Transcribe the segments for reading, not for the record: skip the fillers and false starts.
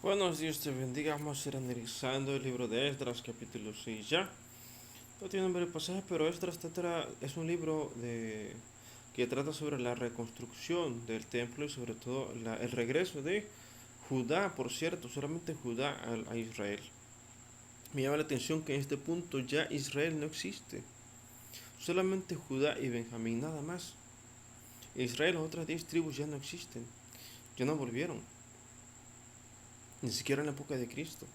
Buenos días, te bendiga. Vamos a ir analizando el libro de Esdras, capítulo 6 ya. No tiene nombre de pasaje, pero Esdras es un libro que trata sobre la reconstrucción del templo y sobre todo el regreso de Judá, por cierto, solamente Judá a Israel. Me llama la atención que en este punto ya Israel no existe. Solamente Judá y Benjamín, nada más. Israel, las otras 10 tribus ya no existen, ya no volvieron, ni siquiera en la época de Cristo.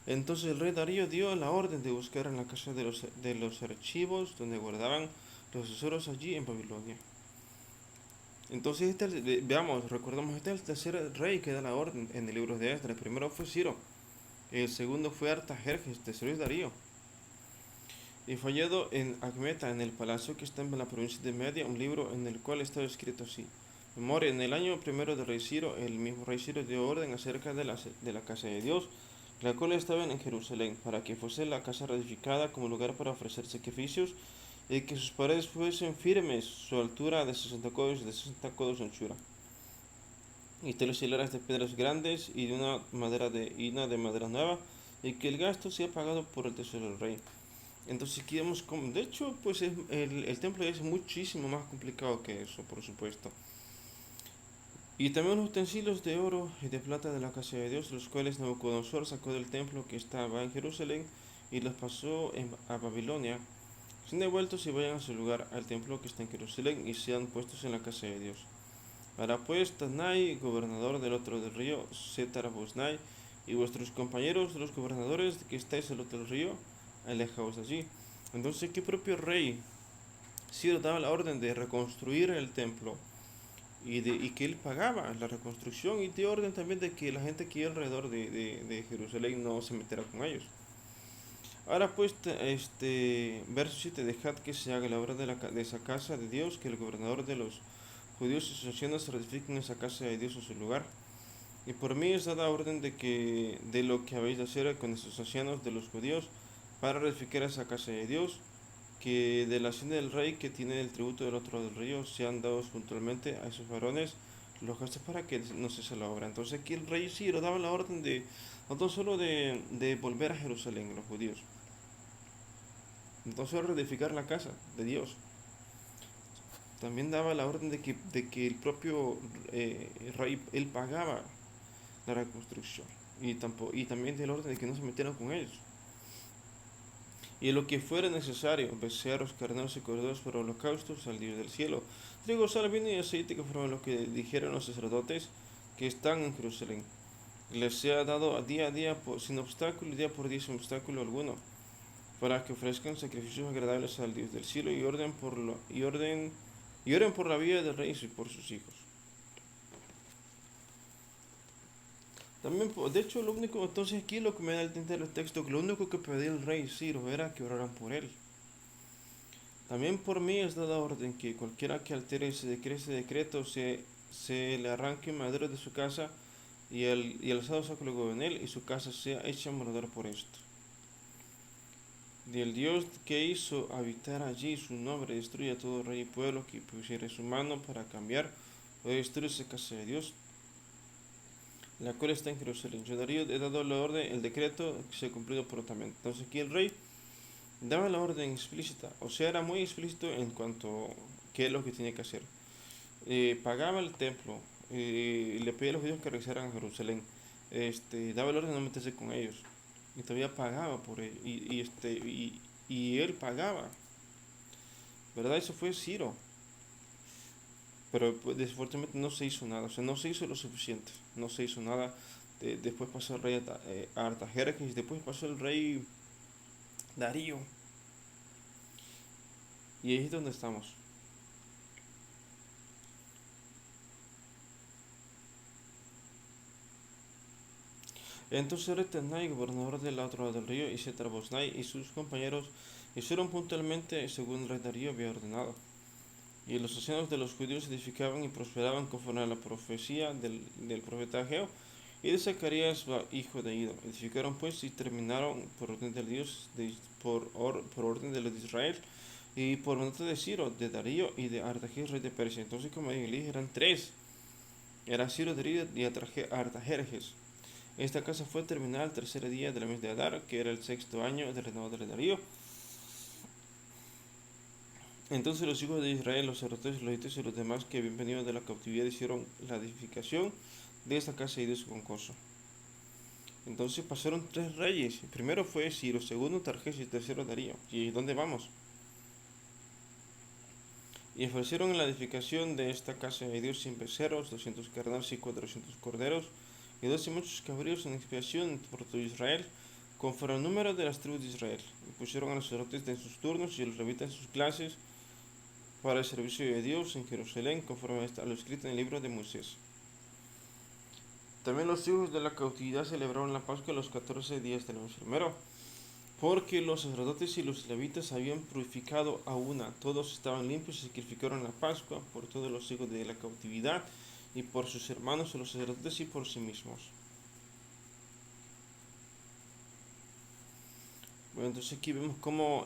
Entonces el rey Darío dio la orden de buscar en la casa de los archivos donde guardaban los tesoros allí en Babilonia. Entonces, veamos, recordamos, este es el tercer rey que da la orden en el libro de Esdras. El primero fue Ciro, el segundo fue Artajerjes, tercero es Darío. Y fue hallado en Acmeta, en el palacio que está en la provincia de Media, un libro en el cual estaba escrito así. Memoria, en el año primero del rey Ciro, el mismo rey Ciro dio orden acerca de la casa de Dios, la cual estaba en Jerusalén, para que fuese la casa reedificada como lugar para ofrecer sacrificios, y que sus paredes fuesen firmes, su altura de 60 codos y de 60 codos de anchura, y telas hileras de piedras grandes y de una de madera nueva, y que el gasto sea pagado por el tesoro del rey. Entonces aquí vemos como, de hecho, pues el templo es muchísimo más complicado que eso, por supuesto. Y también los utensilios de oro y de plata de la casa de Dios, los cuales Nabucodonosor sacó del templo que estaba en Jerusalén y los pasó a Babilonia, sean devueltos y vayan a su lugar al templo que está en Jerusalén y sean puestos en la casa de Dios. Ahora pues, Tanai, gobernador del otro del río, Setar-Boznai, y vuestros compañeros, los gobernadores que estáis al otro del río, alejaos de allí. Entonces, ¿qué propio rey Ciro daba la orden de reconstruir el templo y que él pagaba la reconstrucción y dio orden también de que la gente que iba alrededor de Jerusalén no se metiera con ellos? Ahora pues, verso 7, dejad que se haga la obra de esa casa de Dios, que el gobernador de los judíos y sus ancianos ratifiquen esa casa de Dios en su lugar. Y por mí es dada orden de lo que habéis de hacer con esos ancianos de los judíos para ratificar esa casa de Dios, que de la hacienda del rey que tiene el tributo del otro lado del río sean dados puntualmente a esos varones los gastos para que no cese la obra. Entonces aquí el rey Ciro daba la orden no tan solo de volver a Jerusalén, los judíos, no tan solo reedificar la casa de Dios, también daba la orden de que el propio rey, él pagaba la reconstrucción. Y también dio la orden de que no se metieran con ellos. Y lo que fuera necesario, becerros, carneros y corderos para holocaustos al Dios del cielo. Trigo, sal, vino y aceite, que fueron lo que dijeron los sacerdotes que están en Jerusalén. Les sea dado a día sin obstáculo y día por día sin obstáculo alguno, para que ofrezcan sacrificios agradables al Dios del cielo y oren por la vida del rey y por sus hijos. También, de hecho, lo único, entonces aquí lo que me da a entender el texto, que lo único que pedía el rey Ciro era que oraran por él. También por mí es dada orden que cualquiera que altere ese decreto se le arranque madero de su casa y el asado saque luego en él y su casa sea hecha morador por esto. Del Dios que hizo habitar allí su nombre, destruye a todo rey y pueblo que pusiere su mano para cambiar o destruir esa casa de Dios, la cual está en Jerusalén. Yo Darío he dado la orden, el decreto que se ha cumplido prontamente. Entonces aquí el rey daba la orden explícita, o sea, era muy explícito en cuanto a qué es lo que tenía que hacer. Pagaba el templo, le pedía a los judíos que regresaran a Jerusalén, daba el orden de no meterse con ellos, y todavía pagaba por él, y él pagaba, ¿verdad? Eso fue Ciro, pero pues, desafortunadamente no se hizo nada, o sea, no se hizo lo suficiente, no se hizo nada. Después pasó el rey Artajerjes, después pasó el rey Darío, y ahí es donde estamos. Entonces Retenai, gobernador del otro lado del río, y Setar-Boznai y sus compañeros hicieron puntualmente según el rey Darío había ordenado. Y los ancianos de los judíos edificaban y prosperaban conforme a la profecía del profeta Ageo y de Zacarías, hijo de Ido. Edificaron pues y terminaron por orden de Dios, por orden de los de Israel, y por mandato de Ciro, de Darío y de Artajerjes, rey de Persia. Entonces, como dije, eran tres. Era Ciro, Darío y Artajerjes. Esta casa fue terminada el tercer día del mes de Adar, que era el sexto año del reinado de Darío. Entonces los hijos de Israel, los sacerdotes, los levitas y los demás que habían venido de la cautividad hicieron la edificación de esta casa de Dios con gozo. Entonces pasaron 3 reyes. El primero fue Ciro, segundo Tarjes y tercero Darío. ¿Y dónde vamos? Y ofrecieron en la edificación de esta casa de Dios 100 becerros, 200 carneros y 400 corderos, y 12 muchos cabríos en expiación por todo Israel, conforme al número de las tribus de Israel. Y pusieron a los sacerdotes en sus turnos y a los levitas en sus clases para el servicio de Dios en Jerusalén, conforme a lo escrito en el libro de Moisés. También los hijos de la cautividad celebraron la Pascua los 14 días del mes primero, porque los sacerdotes y los levitas habían purificado a una, todos estaban limpios y sacrificaron la Pascua por todos los hijos de la cautividad y por sus hermanos los sacerdotes y por sí mismos. Bueno, entonces aquí vemos cómo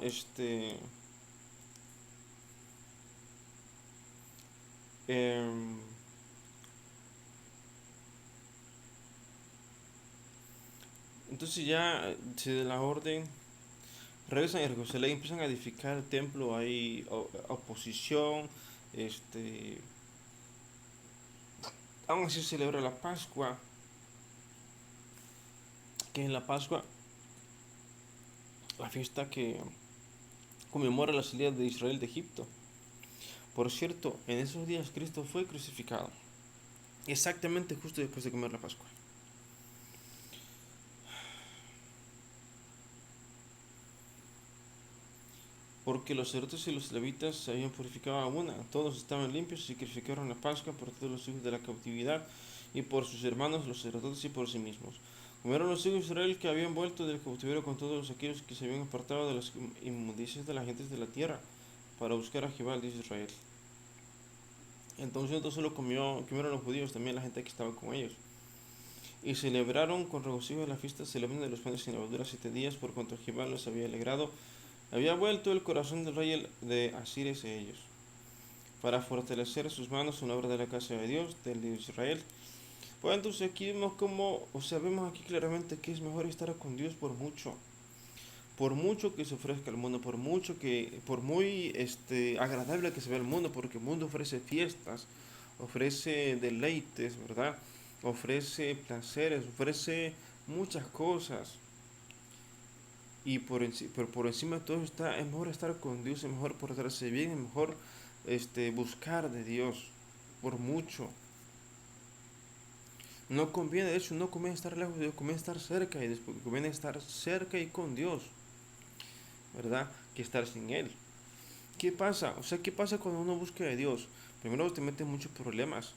em, entonces ya se da la orden, regresan a Jerusalén, empiezan a edificar el templo, hay oposición, este, aún así se celebra la Pascua, que en la Pascua, la fiesta que conmemora la salida de Israel de Egipto. Por cierto, en esos días Cristo fue crucificado, exactamente justo después de comer la Pascua. Porque los sacerdotes y los levitas se habían purificado a una, todos estaban limpios y sacrificaron la Pascua por todos los hijos de la cautividad y por sus hermanos los sacerdotes y por sí mismos. Comieron los hijos de Israel que habían vuelto del cautiverio con todos aquellos que se habían apartado de las inmundicias de las gentes de la tierra para buscar a Jehová, el Dios de Israel. Entonces no solo comieron los judíos, también la gente que estaba con ellos. Y celebraron con regocijo la fiesta solemne de los panes sin levadura 7 días, por cuanto Jehová los había alegrado. Había vuelto el corazón del rey de Asiria hacia ellos, para fortalecer sus manos en la obra de la casa de Dios, del Dios de Israel. Pues entonces aquí vemos vemos aquí claramente que es mejor estar con Dios por mucho que se ofrezca el mundo, por muy agradable que se vea el mundo, porque el mundo ofrece fiestas, ofrece deleites, ¿verdad? Ofrece placeres, ofrece muchas cosas. Y pero por encima de todo es mejor estar con Dios, es mejor portarse bien, es mejor buscar de Dios, por mucho. No conviene, de hecho, no conviene estar lejos de Dios, conviene estar cerca y después conviene estar cerca y con Dios, ¿verdad? Que estar sin Él. ¿Qué pasa? O sea, ¿qué pasa cuando uno busca de Dios? Primero te mete muchos problemas,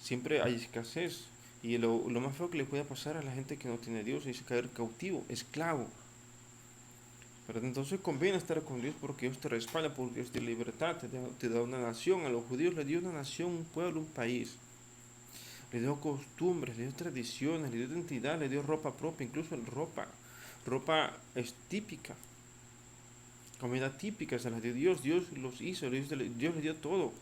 siempre hay escasez. Y lo más feo que le puede pasar a la gente que no tiene Dios es caer cautivo, esclavo. Pero entonces conviene estar con Dios porque Dios te respalda, porque Dios te da libertad, te da una nación. A los judíos les dio una nación, un pueblo, un país. Les dio costumbres, les dio tradiciones, les dio identidad, les dio ropa propia, incluso ropa es típica. Comida típica se las dio Dios, Dios los hizo, Dios les dio todo.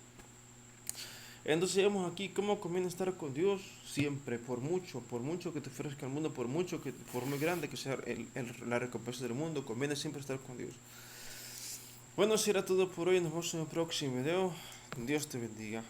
Entonces vemos aquí cómo conviene estar con Dios siempre, por mucho que te ofrezca el mundo, por muy grande que sea la recompensa del mundo, conviene siempre estar con Dios. Bueno, será todo por hoy, nos vemos en el próximo video. Dios te bendiga.